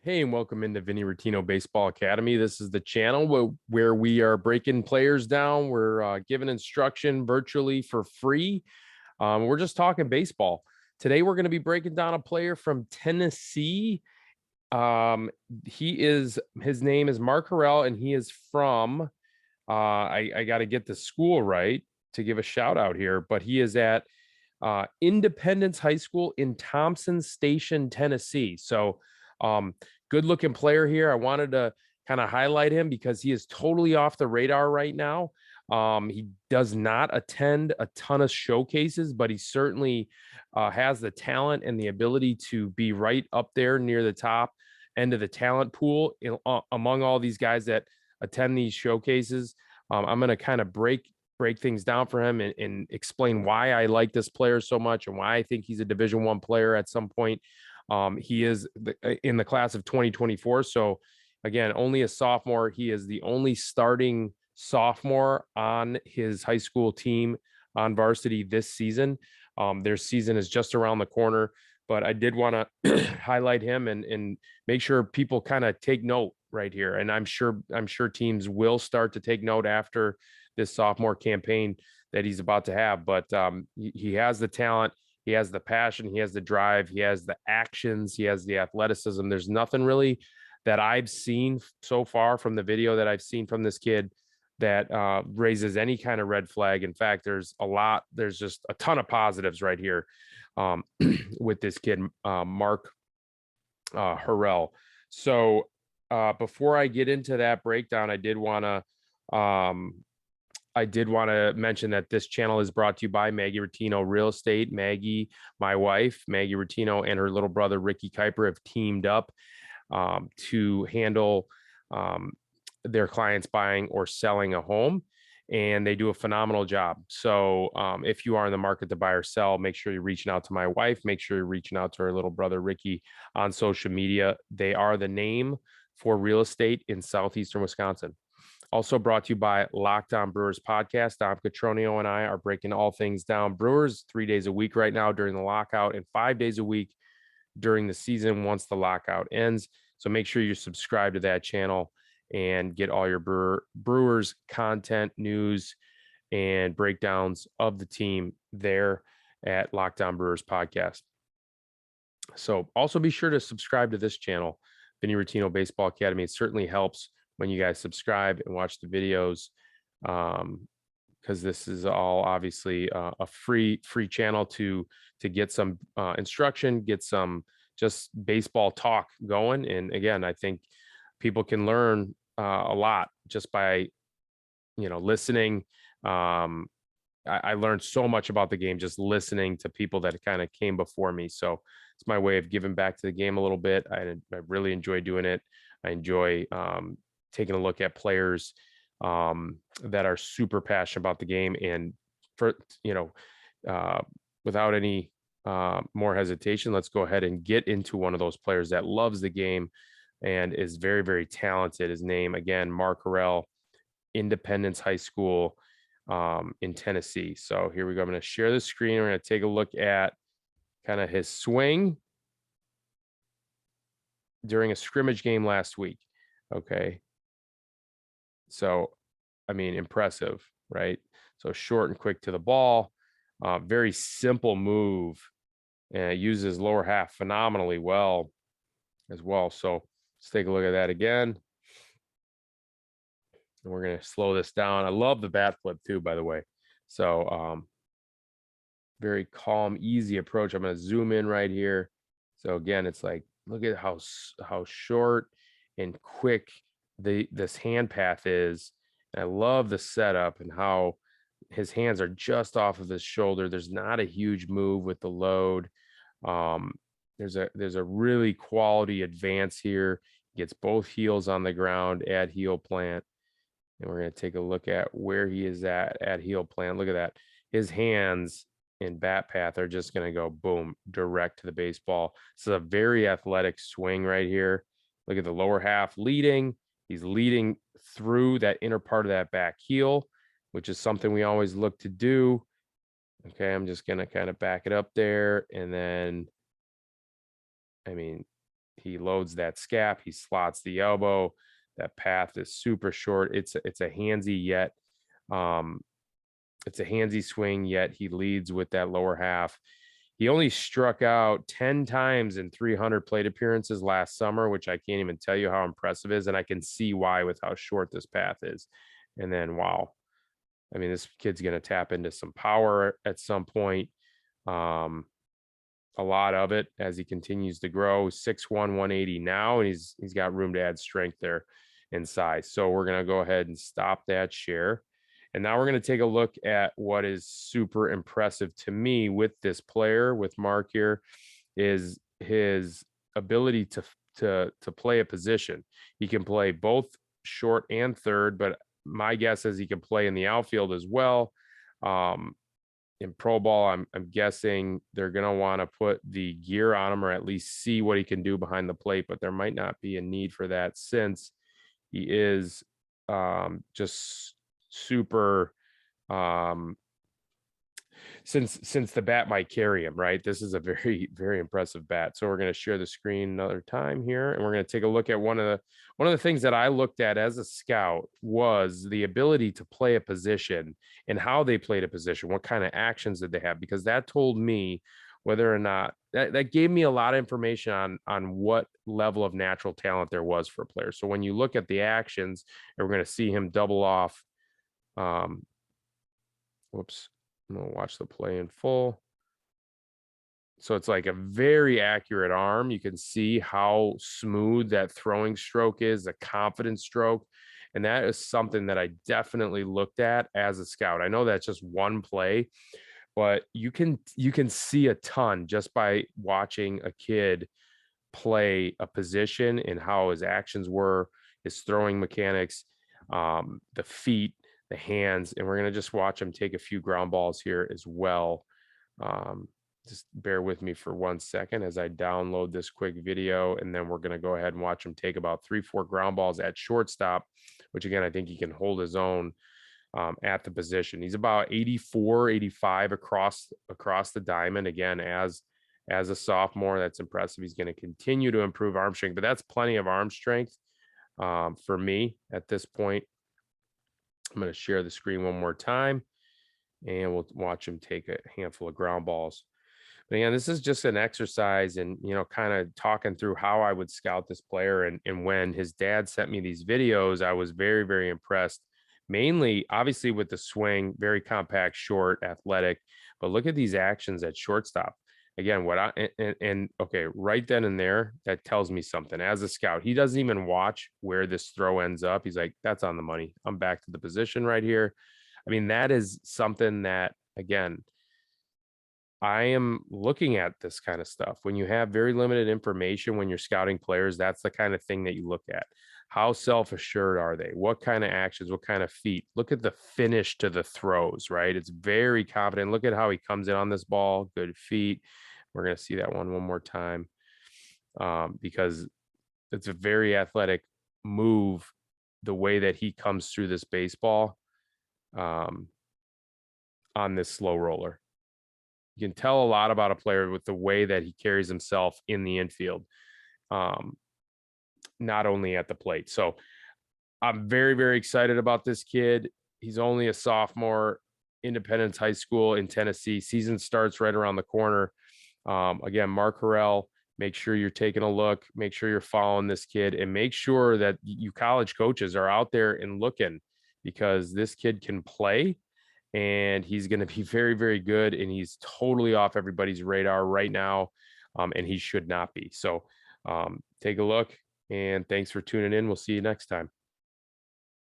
Hey, and welcome into Vinny Rottino Baseball Academy. This is the channel where we are breaking players down. We're giving instruction virtually for free. We're just talking baseball. Today, we're going to be breaking down a player from Tennessee. His name is Mark Harrell, and he is from, I got to get the school right to give a shout out here, but he is at Independence High School in Thompson Station, Tennessee. So, good looking player here. I wanted to kind of highlight him because he is totally off the radar right now. He does not attend a ton of showcases, but he certainly has the talent and the ability to be right up there near the top end of the talent pool among all these guys that attend these showcases. I'm going to kind of break things down for him and explain why I like this player so much and why I think he's a Division I player at some point. He is in the class of 2024. So again, only a sophomore. He is the only starting sophomore on his high school team on varsity this season. Their season is just around the corner, but I did want to highlight him and make sure people kind of take note right here. And I'm sure teams will start to take note after this sophomore campaign that he's about to have. But he has the talent. He has the passion, he has the drive, he has the actions, he has the athleticism. There's nothing really that I've seen so far from the video that I've seen from this kid that raises any kind of red flag. In fact, there's just a ton of positives right here with this kid, Mark Harrell. So before I get into that breakdown, I did want to mention that this channel is brought to you by Maggie Rottino Real Estate. Maggie, my wife, Maggie Rottino, and her little brother, Ricky Kuiper, have teamed up to handle their clients buying or selling a home, and they do a phenomenal job. So if you are in the market to buy or sell, make sure you're reaching out to my wife. Make sure you're reaching out to her little brother, Ricky, on social media. They are the name for real estate in southeastern Wisconsin. Also brought to you by Locked On Brewers Podcast. Dom Catronio and I are breaking all things down Brewers 3 days a week right now during the lockout and 5 days a week during the season once the lockout ends. So make sure you subscribe to that channel and get all your Brewers content, news, and breakdowns of the team there at Locked On Brewers Podcast. So also be sure to subscribe to this channel, Vinny Rottino Baseball Academy. It certainly helps when you guys subscribe and watch the videos, because this is all obviously a free channel to get some instruction, get some just baseball talk going. And again, I think people can learn a lot just by listening. I learned so much about the game just listening to people that kind of came before me. So it's my way of giving back to the game a little bit. I really enjoy doing it. I enjoy taking a look at players that are super passionate about the game. And without any more hesitation, let's go ahead and get into one of those players that loves the game and is very, very talented. His name, again, Mark Harrell, Independence High School in Tennessee. So here we go. I'm going to share the screen. We're going to take a look at kind of his swing during a scrimmage game last week. Okay. So, I mean, impressive, right? So short and quick to the ball, very simple move, and uses lower half phenomenally well as well. So let's take a look at that again. And we're going to slow this down. I love the bat flip too, by the way. So very calm, easy approach. I'm going to zoom in right here. So again, it's like, look at how short and quick this hand path is. And I love the setup and how his hands are just off of his shoulder. There's not a huge move with the load. There's a really quality advance here. Gets both heels on the ground at heel plant. And we're going to take a look at where he is at heel plant. Look at that. His hands and bat path are just going to go boom, direct to the baseball. This is a very athletic swing right here. Look at the lower half leading. He's leading through that inner part of that back heel, which is something we always look to do. Okay, I'm just going to kind of back it up there. And then, I mean, He loads that scap. He slots the elbow. That path is super short. It's a handsy yet. It's a handsy swing, yet he leads with that lower half. He only struck out 10 times in 300 plate appearances last summer, which I can't even tell you how impressive it is. And I can see why with how short this path is. And then, wow. I mean, this kid's going to tap into some power at some point. A lot of it as he continues to grow. 6'1", 180 now, and he's got room to add strength there and size. So we're going to go ahead and stop that share. And now we're going to take a look at what is super impressive to me with this player, with Mark here, is his ability to play a position. He can play both short and third, but my guess is he can play in the outfield as well. In pro ball, I'm guessing they're going to want to put the gear on him, or at least see what he can do behind the plate, but there might not be a need for that since he is just super since the bat might carry him, right? This is a very, very impressive bat. So we're going to share the screen another time here, and we're going to take a look at one of the things that I looked at as a scout was the ability to play a position and how they played a position. What kind of actions did they have? Because that told me whether or not that gave me a lot of information on what level of natural talent there was for a player. So when you look at the actions, and we're going to see him double off. Whoops. I'm going to watch the play in full. So it's like a very accurate arm. You can see how smooth that throwing stroke is, a confident stroke. And that is something that I definitely looked at as a scout. I know that's just one play, but you can see a ton just by watching a kid play a position and how his actions were, his throwing mechanics, the feet, the hands, and we're going to just watch him take a few ground balls here as well. Just bear with me for 1 second as I download this quick video, and then we're going to go ahead and watch him take about 3-4 ground balls at shortstop, which again, I think he can hold his own at the position. He's about 84, 85 across the diamond. Again, as a sophomore, that's impressive. He's going to continue to improve arm strength, but that's plenty of arm strength for me at this point. I'm going to share the screen one more time, and we'll watch him take a handful of ground balls. But again, this is just an exercise and, kind of talking through how I would scout this player. And when his dad sent me these videos, I was very, very impressed, mainly, obviously, with the swing, very compact, short, athletic. But look at these actions at shortstop. Again, okay, right then and there, that tells me something. As a scout, he doesn't even watch where this throw ends up. He's like, that's on the money. I'm back to the position right here. I mean, that is something that, again, I am looking at this kind of stuff. When you have very limited information, when you're scouting players, that's the kind of thing that you look at. How self-assured are they? What kind of actions? What kind of feet? Look at the finish to the throws, right? It's very confident. Look at how he comes in on this ball. Good feet. We're going to see that one more time because it's a very athletic move, the way that he comes through this baseball on this slow roller. You can tell a lot about a player with the way that he carries himself in the infield, not only at the plate. So I'm very, very excited about this kid. He's only a sophomore, Independence High School in Tennessee. Season starts right around the corner. Again, Mark Harrell, make sure you're taking a look, make sure you're following this kid, and make sure that you college coaches are out there and looking, because this kid can play and he's going to be very, very good. And he's totally off everybody's radar right now. And he should not be. So take a look, and thanks for tuning in. We'll see you next time.